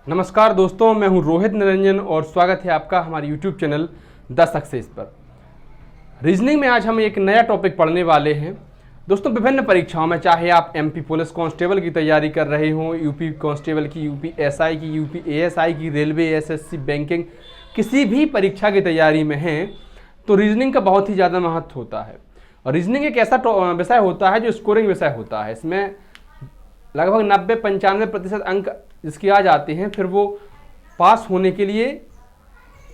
नमस्कार दोस्तों, मैं हूं रोहित निरंजन और स्वागत है आपका हमारे YouTube चैनल द सक्सेस पर। रीजनिंग में आज हम एक नया टॉपिक पढ़ने वाले हैं। दोस्तों, विभिन्न परीक्षाओं में, चाहे आप MP पुलिस कांस्टेबल की तैयारी कर रहे हों, यूपी कांस्टेबल की, यूपी SI की, यूपी ASI की, रेलवे, SSC, बैंकिंग, किसी भी परीक्षा की तैयारी में हैं तो रीजनिंग का बहुत ही ज़्यादा महत्व होता है। और रीजनिंग एक ऐसा विषय होता है जो स्कोरिंग विषय होता है। इसमें लगभग 90-95% अंक जिसके आ जाते हैं, फिर वो पास होने के लिए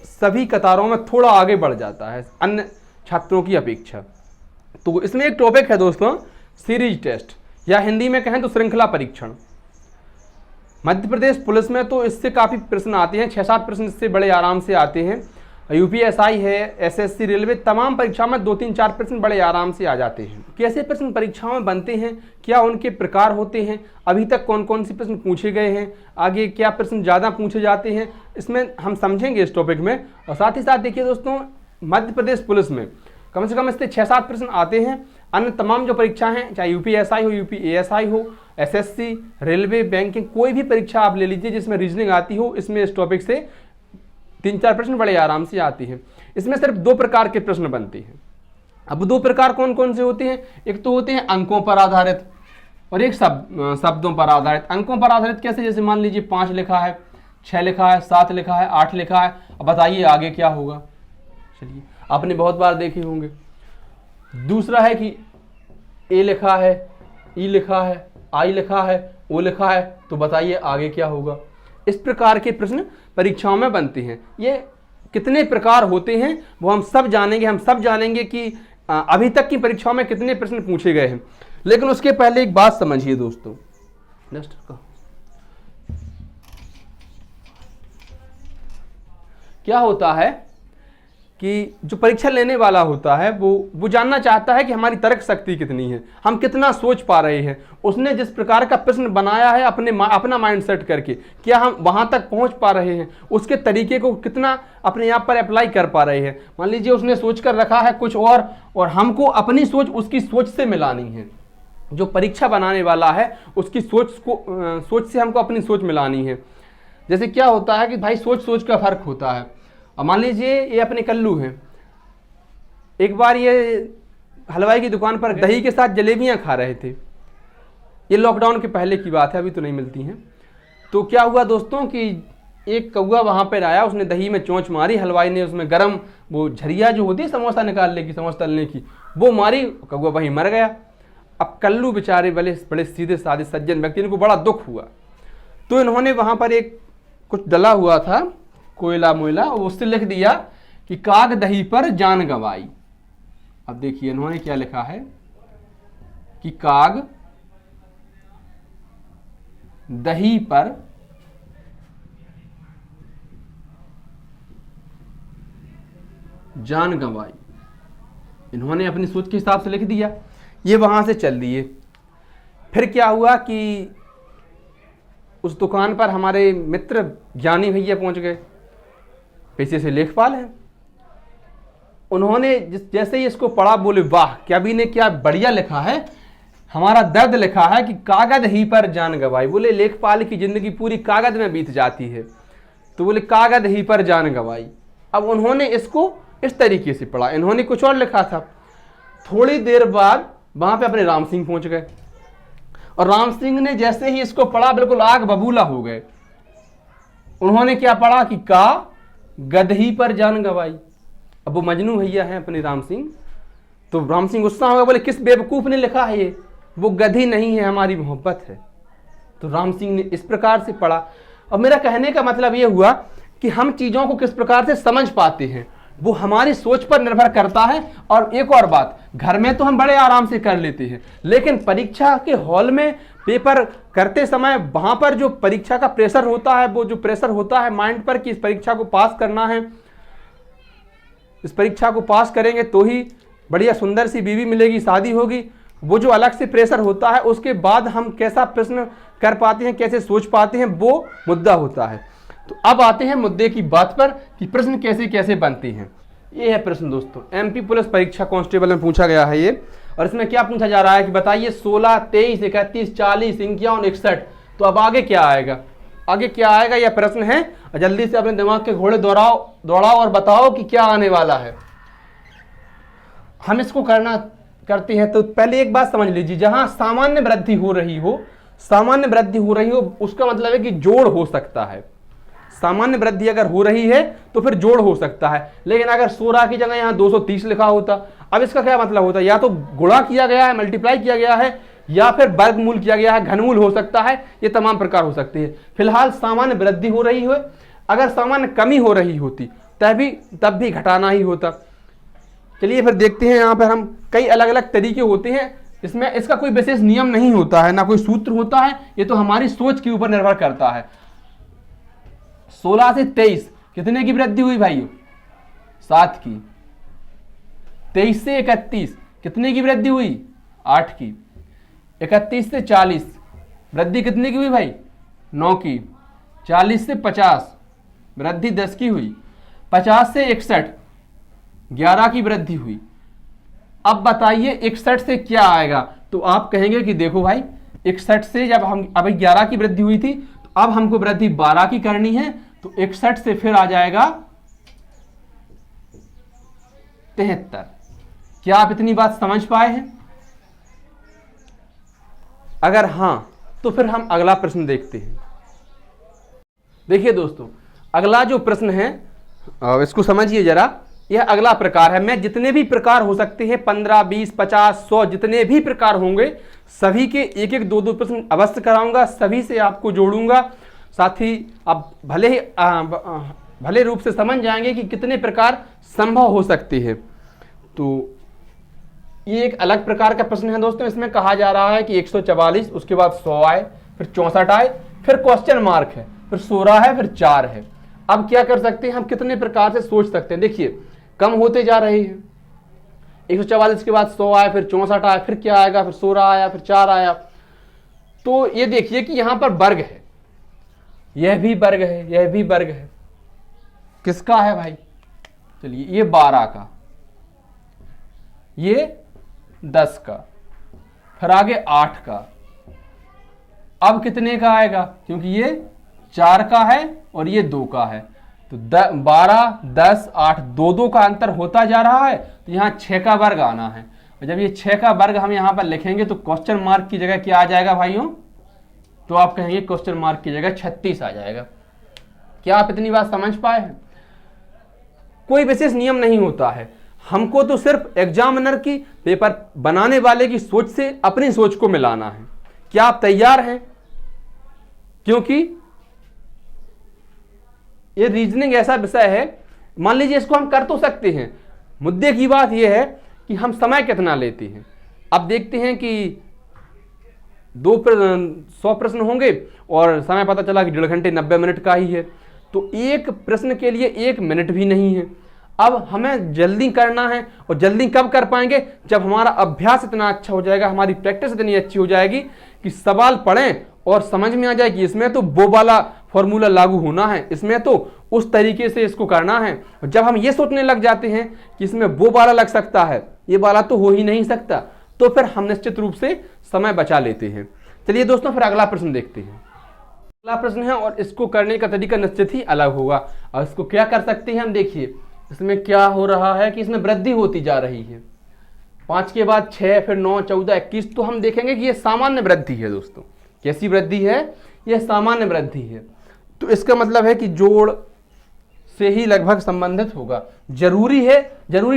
सभी कतारों में थोड़ा आगे बढ़ जाता है अन्य छात्रों की अपेक्षा। तो इसमें एक टॉपिक है दोस्तों, सीरीज टेस्ट, या हिंदी में कहें तो श्रृंखला परीक्षण। मध्य प्रदेश पुलिस में तो इससे काफ़ी प्रश्न आते हैं, 6-7 प्रश्न इससे बड़े आराम से आते हैं। UPSI है, SSC, रेलवे, तमाम परीक्षाओं में 2-3-4 प्रश्न बड़े आराम से आ जाते हैं। कैसे प्रश्न परीक्षाओं में बनते हैं, क्या उनके प्रकार होते हैं, अभी तक कौन कौन से प्रश्न पूछे गए हैं, आगे क्या प्रश्न ज़्यादा पूछे जाते हैं, इसमें हम समझेंगे इस टॉपिक में। और साथ ही साथ देखिए दोस्तों, मध्य प्रदेश पुलिस में कम से कम इससे 6-7 प्रश्न आते हैं। अन्य तमाम जो परीक्षा हैं, चाहे UPSI हो, UPASI हो, SSC, रेलवे, बैंकिंग, कोई भी परीक्षा आप ले लीजिए जिसमें रीजनिंग आती हो, इसमें इस टॉपिक से 3-4 प्रश्न बड़े आराम से आती हैं। इसमें सिर्फ 2 प्रकार के प्रश्न बनते हैं। अब 2 प्रकार कौन कौन से होते हैं? एक तो होते हैं अंकों पर आधारित और एक शब्दों पर आधारित। अंकों पर आधारित कैसे? जैसे मान लीजिए 5 लिखा है, 6 लिखा है, 7 लिखा है, 8 लिखा है। अब बताइए आगे क्या होगा। चलिए, आपने बहुत बार देखे होंगे। दूसरा है कि A लिखा है, E लिखा है, I लिखा है, O लिखा है, तो बताइए आगे क्या होगा। इस प्रकार के प्रश्न परीक्षाओं में बनते हैं। ये कितने प्रकार होते हैं वो हम सब जानेंगे कि अभी तक की परीक्षाओं में कितने प्रश्न पूछे गए हैं। लेकिन उसके पहले एक बात समझिए दोस्तों, क्या होता है कि जो परीक्षा लेने वाला होता है वो जानना चाहता है कि हमारी तर्क शक्ति कितनी है, हम कितना सोच पा रहे हैं। उसने जिस प्रकार का प्रश्न बनाया है अपना माइंड सेट करके, क्या हम वहां तक पहुंच पा रहे हैं, उसके तरीके को कितना अपने आप पर अप्लाई कर पा रहे हैं। मान लीजिए उसने सोच कर रखा है कुछ और हमको अपनी सोच उसकी सोच से मिलानी है। जो परीक्षा बनाने वाला है उसकी सोच से हमको अपनी सोच मिलानी है। जैसे क्या होता है कि भाई सोच का फर्क होता है। अब मान लीजिए ये अपने कल्लू हैं, एक बार ये हलवाई की दुकान पर दही के साथ जलेबियां खा रहे थे। ये लॉकडाउन के पहले की बात है, अभी तो नहीं मिलती हैं। तो क्या हुआ दोस्तों कि एक कौवा वहां पर आया, उसने दही में चोंच मारी, हलवाई ने उसमें गरम वो झरिया जो होती है समोसा निकालने की, समोसा तलने की, वो मारी, कौवा वहीं मर गया। अब कल्लू बेचारे बड़े सीधे साधे सज्जन व्यक्ति, इनको बड़ा दुख हुआ। तो इन्होंने वहां पर एक कुछ डला हुआ था, कोयला मोयला, उससे लिख दिया कि काग दही पर जान गवाई। अब देखिए इन्होंने क्या लिखा है कि काग दही पर जान गवाई। इन्होंने अपनी सोच के हिसाब से लिख दिया। ये वहां से चल दिए। फिर क्या हुआ कि उस दुकान पर हमारे मित्र ज्ञानी भैया पहुंच गए, पेशे से लेखपाल हैं। उन्होंने जैसे ही इसको पढ़ा, बोले वाह कवि ने क्या बढ़िया लिखा है, हमारा दर्द लिखा है कि कागज ही पर जान गवाई। बोले लेखपाल की जिंदगी पूरी कागज में बीत जाती है, तो बोले कागज ही पर जान गवाई। अब उन्होंने इसको इस तरीके से पढ़ा, इन्होंने कुछ और लिखा था। थोड़ी देर बाद वहां पे अपने राम सिंह पहुंच गए और राम सिंह ने जैसे ही इसको पढ़ा, बिल्कुल आग बबूला हो गए। उन्होंने क्या पढ़ा कि का गदही पर जान गवाई। अब वो मजनू भैया हैं अपने राम सिंह, तो राम सिंह गुस्सा हो गया, बोले किस बेवकूफ ने लिखा है ये, वो गधी नहीं है, हमारी मोहब्बत है। तो राम सिंह ने इस प्रकार से पढ़ा। अब मेरा कहने का मतलब ये हुआ कि हम चीजों को किस प्रकार से समझ पाते हैं वो हमारी सोच पर निर्भर करता है। और एक और बात, घर में तो हम बड़े आराम से कर लेते हैं, लेकिन परीक्षा के हॉल में पेपर करते समय वहां पर जो परीक्षा का प्रेशर होता है, वो जो प्रेशर होता है माइंड पर कि इस परीक्षा को पास करना है, इस परीक्षा को पास करेंगे तो ही बढ़िया सुंदर सी बीवी मिलेगी, शादी होगी, वो जो अलग से प्रेशर होता है, उसके बाद हम कैसा प्रश्न कर पाते हैं, कैसे सोच पाते हैं, वो मुद्दा होता है। तो अब आते हैं मुद्दे की बात पर कि प्रश्न कैसे कैसे बनते हैं। ये है प्रश्न दोस्तों, MP पुलिस परीक्षा कांस्टेबल में पूछा गया है ये। और इसमें क्या पूछा जा रहा है कि बताइए 16, 23, 31, 40, 51, 61। तो अब आगे क्या आएगा? आगे क्या आएगा यह प्रश्न है, जल्दी से अपने दिमाग के घोड़े दौड़ाओ और बताओ कि क्या आने वाला है। हम इसको करते हैं तो पहले एक बात समझ लीजिए, जहां सामान्य वृद्धि हो रही हो उसका मतलब है कि जोड़ हो सकता है। सामान्य वृद्धि अगर हो रही है तो फिर जोड़ हो सकता है। लेकिन अगर 16 की जगह यहां 230 लिखा होता, अब इसका क्या मतलब होता, या तो गुणा किया गया है, मल्टीप्लाई किया गया है, या फिर वर्गमूल किया गया है, घनमूल हो सकता है, ये तमाम प्रकार हो सकती है। फिलहाल सामान्य वृद्धि हो रही है, अगर सामान्य कमी हो रही होती तब भी घटाना ही होता। चलिए फिर देखते हैं, यहाँ पर हम कई अलग अलग तरीके होते हैं, इसमें इसका कोई विशेष नियम नहीं होता है, ना कोई सूत्र होता है, ये तो हमारी सोच के ऊपर निर्भर करता है। 16 से 23 कितने की वृद्धि हुई भाइयों? 7 की। 23 से 31 कितने की वृद्धि हुई? 8 की। 31 से 40 वृद्धि कितने की हुई भाई? 9 की। 40 से 50 वृद्धि 10 की हुई। 50 से 61 11 की वृद्धि हुई। अब बताइए 61 से क्या आएगा? तो आप कहेंगे कि देखो भाई 61 से जब हम अभी 11 की वृद्धि हुई थी तो अब हमको वृद्धि 12 की करनी है, तो 61 से फिर आ जाएगा 73। क्या आप इतनी बात समझ पाए हैं? अगर हां तो फिर हम अगला प्रश्न देखते हैं। देखिए दोस्तों, अगला जो प्रश्न है इसको समझिए जरा। यह अगला प्रकार है। मैं जितने भी प्रकार हो सकते हैं 15, 20, 50, 100 जितने भी प्रकार होंगे सभी के एक एक दो प्रश्न अवश्य कराऊंगा, सभी से आपको जोड़ूंगा। साथ ही आप भले रूप से समझ जाएंगे कि कितने प्रकार संभव हो सकते हैं। तो ये एक अलग प्रकार का प्रश्न है दोस्तों। इसमें कहा जा रहा है कि 144, उसके बाद 100 आए, फिर 64 आए, फिर क्वेश्चन मार्क है, फिर 16 है, फिर 4 है। अब क्या कर सकते हैं हम, कितने प्रकार से सोच सकते हैं। देखिए कम होते जा रहे हैं। 144 के बाद 100 आए, फिर 64 आए, फिर क्या आएगा, फिर 16 आया, फिर 4 आया। तो ये देखिए कि यहां पर वर्ग है, यह भी वर्ग है, यह भी वर्ग है। किसका है भाई? चलिए ये 12 का, ये 10 का, फिर आगे 8 का। अब कितने का आएगा? क्योंकि ये 4 का है और ये 2 का है, तो 12, 10, 8, 2 का अंतर होता जा रहा है, तो यहां 6 का वर्ग आना है। और जब ये 6 का वर्ग हम यहां पर लिखेंगे तो क्वेश्चन मार्क की जगह क्या आ जाएगा भाइयों? तो आप कहेंगे क्वेश्चन मार्क की जगह 36 आ जाएगा। क्या आप इतनी बात समझ पाए हैं? कोई विशेष नियम नहीं होता है, हमको तो सिर्फ एग्जामिनर की, पेपर बनाने वाले की सोच से अपनी सोच को मिलाना है। क्या आप तैयार हैं? क्योंकि ये रीजनिंग ऐसा विषय है, मान लीजिए इसको हम कर तो सकते हैं, मुद्दे की बात यह है कि हम समय कितना लेते हैं। अब देखते हैं कि 100 प्रश्न होंगे और समय पता चला कि 1.5 घंटे 90 मिनट का ही है, तो एक प्रश्न के लिए 1 मिनट भी नहीं है। अब हमें जल्दी करना है, और जल्दी कब कर पाएंगे? जब हमारा अभ्यास इतना अच्छा हो जाएगा, हमारी प्रैक्टिस इतनी अच्छी हो जाएगी कि सवाल पढ़ें और समझ में आ जाए कि इसमें तो वो वाला फॉर्मूला लागू होना है, इसमें तो उस तरीके से इसको करना है। और जब हम ये सोचने लग जाते हैं कि इसमें वो वाला लग सकता है, ये वाला तो हो ही नहीं सकता, तो फिर हम निश्चित रूप से समय बचा लेते हैं। चलिए दोस्तों फिर अगला प्रश्न देखते हैं। अगला प्रश्न है और इसको करने का तरीका निश्चित ही अलग होगा। और इसको क्या कर सकते हैं हम, देखिए इसमें क्या हो रहा है कि इसमें वृद्धि होती जा रही है। 5 के बाद 6, फिर 9, 14, 21, तो हम देखेंगे कि यह सामान्य वृद्धि है दोस्तों। कैसी वृद्धि है? यह सामान्य वृद्धि है। तो इसका मतलब है कि जोड़ से ही लगभग संबंधित होगा। जरूरी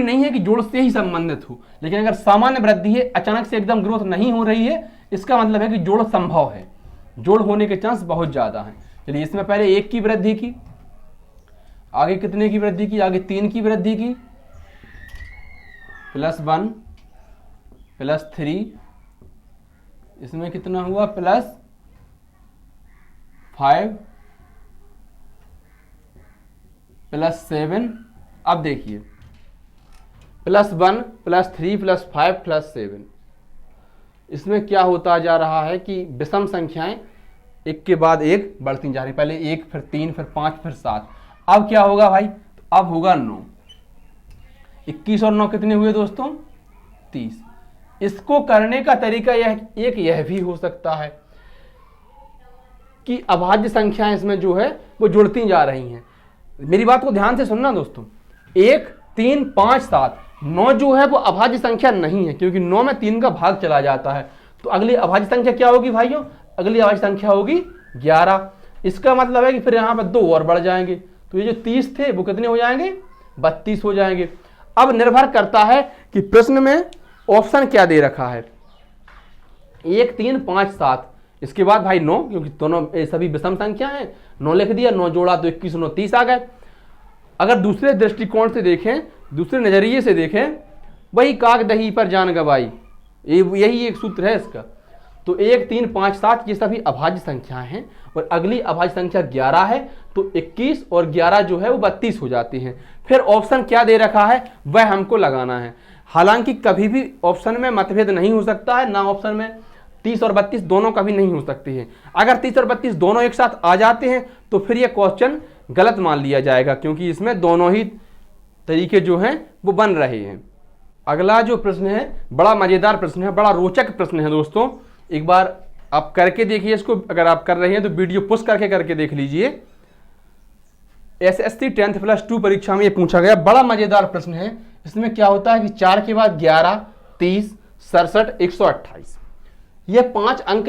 नहीं है कि जोड़ से ही संबंधित हो, लेकिन अगर सामान्य वृद्धि है, अचानक से एकदम ग्रोथ नहीं हो रही है, इसका मतलब है कि जोड़ संभव है, जोड़ होने के चांस बहुत ज्यादा है। चलिए इसमें पहले 1 की वृद्धि की, आगे कितने की वृद्धि की? आगे 3 की वृद्धि की, +1 +3, इसमें कितना हुआ? +5 +7। अब देखिए +1 +3 +5 +7, इसमें क्या होता जा रहा है कि विषम संख्याएं एक के बाद एक बढ़ती जा रही। पहले 1, फिर 3, फिर 5, फिर 7। अब क्या होगा भाई? तो अब होगा 9। 21 और 9 कितने हुए दोस्तों? 30। इसको करने का तरीका यह भी हो सकता है कि अभाज्य संख्याएं इसमें जो है वो जुड़ती जा रही हैं। मेरी बात को ध्यान से सुनना दोस्तों, 1 3 5 7 9 जो है वो अभाज्य संख्या नहीं है, क्योंकि 9 में 3 का भाग चला जाता है। तो अगली अभाज्य संख्या क्या होगी भाइयों? अगली अभाज्य संख्या होगी 11। इसका मतलब है कि फिर यहाँ पर 2 और बढ़ जाएंगे, तो ये जो 30 थे वो कितने हो जाएंगे? 32 हो जाएंगे। अब निर्भर करता है कि प्रश्न में ऑप्शन क्या दे रखा है। 1 3 5 7, इसके बाद भाई 9, क्योंकि दोनों सभी विषम संख्या हैं, 9 लिख दिया, 9 जोड़ा तो 21 9 30 आ गए। अगर दूसरे दृष्टिकोण से देखें, दूसरे नजरिए से देखें, वही काग दही पर जान गवाई, यही एक सूत्र है इसका। तो 1 3 5 7 ये सभी अभाज्य संख्या हैं, और अगली अभाज्य संख्या 11 है, तो 21 और 11 जो है वो 32 हो जाती हैं। फिर ऑप्शन क्या दे रखा है वह हमको लगाना है। हालांकि कभी भी ऑप्शन में मतभेद नहीं हो सकता है, ना ऑप्शन में 30 और 32 दोनों कभी नहीं हो सकती है। अगर 30 और 32 दोनों एक साथ आ जाते हैं तो फिर यह क्वेश्चन गलत मान लिया जाएगा, क्योंकि इसमें दोनों ही तरीके जो हैं वो बन रहे हैं। अगला जो प्रश्न है बड़ा मजेदार प्रश्न है, बड़ा रोचक प्रश्न है दोस्तों। एक बार आप करके देखिए इसको, अगर आप कर रहे हैं तो वीडियो पुश करके देख लीजिए। SSC 10th+2 परीक्षा में ये पूछा गया, बड़ा मजेदार प्रश्न है। इसमें क्या होता है कि 4 के बाद 11 30 67 128 ये 5 अंक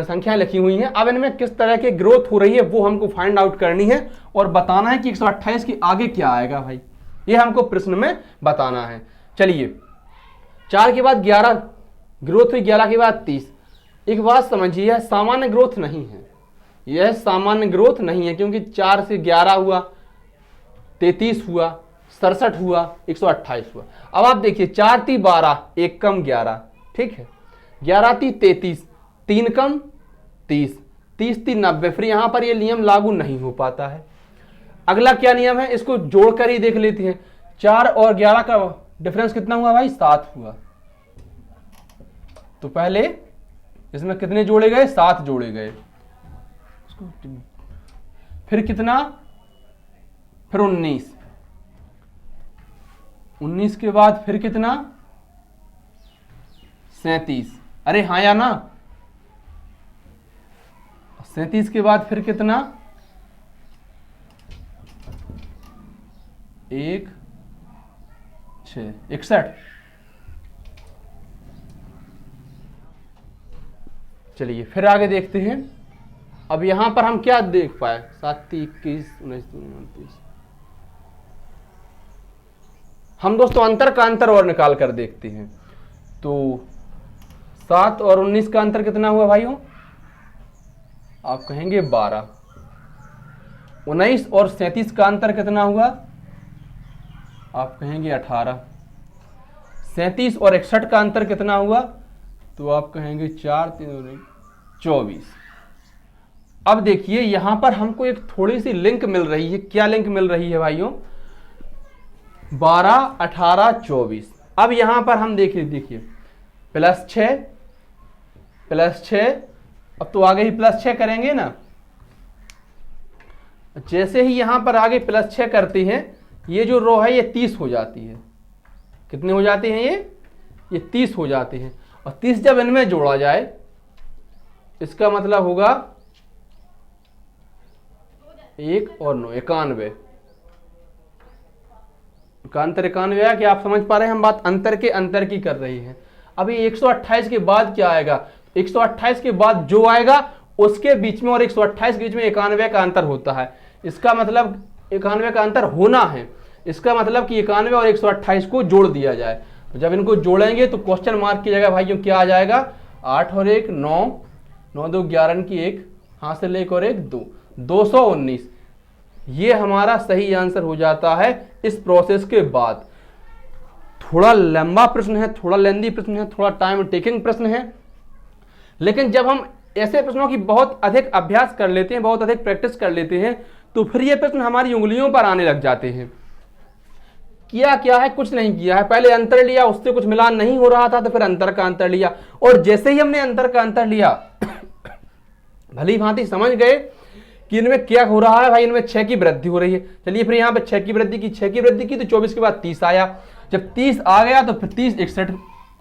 संख्याएं लिखी हुई हैं। अब इनमें किस तरह की ग्रोथ हो रही है वो हमको फाइंड आउट करनी है और बताना है कि 128 के आगे क्या आएगा भाई, ये हमको प्रश्न में बताना है। चलिए, 4 के बाद 11 ग्रोथ हुई, 11 के बाद 30। एक बात समझिए, यह सामान्य ग्रोथ नहीं है, यह सामान्य ग्रोथ नहीं है, क्योंकि 4 से 11 हुआ, 33 हुआ, 67 हुआ, 128 हुआ। अब आप देखिए, 4 × 12, 1 कम 11, ठीक है, 11 × 33, 3 कम 30, 30 × 90। फिर यहां पर यह नियम लागू नहीं हो पाता है। अगला क्या नियम है, इसको जोड़कर ही देख लेते हैं। 4 और 11 का डिफरेंस कितना हुआ भाई? 7 हुआ। तो पहले इसमें कितने जोड़े गए? 7 जोड़े गए। फिर कितना? फिर 19, 19 के बाद फिर कितना? 37। अरे हाँ या ना? 37 के बाद फिर कितना? 1 6 61। चलिए फिर आगे देखते हैं। अब यहां पर हम क्या देख पाए? 7 21 19 29। हम दोस्तों अंतर का अंतर और निकाल कर देखते हैं। तो 7 और 19 का अंतर कितना हुआ भाइयों? आप कहेंगे 12। 19 और 37 का अंतर कितना हुआ? आप कहेंगे 18। 37 और 61 का अंतर कितना हुआ? तो आप कहेंगे 4 3 24। अब देखिए यहां पर हमको एक थोड़ी सी लिंक मिल रही है। क्या लिंक मिल रही है भाइयों? 12 18 24। अब यहां पर हम देखिए +6 +6, अब तो आगे ही +6 करेंगे ना। जैसे ही यहां पर आगे +6 करते हैं, ये जो रो है ये 30 हो जाती है। कितने हो जाते हैं ये 30 हो जाते हैं। और 30 जब इनमें जोड़ा जाए, इसका मतलब होगा 1 और 9 91 का अंतर 91 है। कि आप समझ पा रहे हैं हम बात अंतर के अंतर की कर रही है। अभी 128 के बाद क्या आएगा? 128 के बाद जो आएगा उसके बीच में और 128 के बीच में 91 का अंतर होता है। इसका मतलब 91 का अंतर होना है। इसका मतलब कि 91 और 128 को जोड़ दिया जाए। तो जब इनको जोड़ेंगे तो क्वेश्चन मार्क की जगह भाइयों क्या आ जाएगा? 8 और 1 9, 9 2 11 की 1, हासिल 1 और 1 2, 219। ये हमारा सही आंसर हो जाता है इस प्रोसेस के बाद। थोड़ा लंबा प्रश्न है, थोड़ा लेंदी प्रश्न है, थोड़ा टाइम टेकिंग प्रश्न है, लेकिन जब हम ऐसे प्रश्नों की बहुत अधिक अभ्यास कर लेते हैं, बहुत अधिक प्रैक्टिस कर लेते हैं, तो फिर ये प्रश्न हमारी उंगलियों पर आने लग जाते हैं। किया क्या है? कुछ नहीं किया है। पहले अंतर लिया, उससे कुछ मिलान नहीं हो रहा था, तो फिर अंतर का अंतर लिया, और जैसे ही हमने अंतर का अंतर लिया भली भांति समझ गए कि इनमें क्या हो रहा है भाई, इनमें 6 की वृद्धि हो रही है। चलिए फिर यहाँ पे 6 की वृद्धि की, 6 की वृद्धि की तो 24 के बाद 30 आया। जब 30 आ गया तो फिर 30 61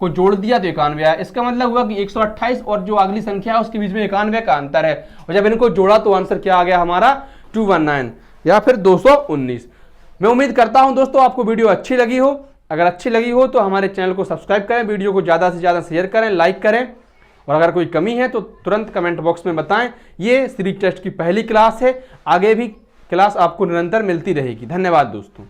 को जोड़ दिया तो 91 आया। इसका मतलब हुआ कि 128 और जो अगली संख्या है उसके बीच में 91 का अंतर है, और जब इनको जोड़ा तो आंसर क्या आ गया हमारा 219 या फिर 219। मैं उम्मीद करता हूं दोस्तों आपको वीडियो अच्छी लगी हो। अगर अच्छी लगी हो तो हमारे चैनल को सब्सक्राइब करें, वीडियो को ज़्यादा से ज़्यादा शेयर करें, लाइक करें, और अगर कोई कमी है तो तुरंत कमेंट बॉक्स में बताएं। ये सीरीज टेस्ट की पहली क्लास है, आगे भी क्लास आपको निरंतर मिलती रहेगी। धन्यवाद दोस्तों।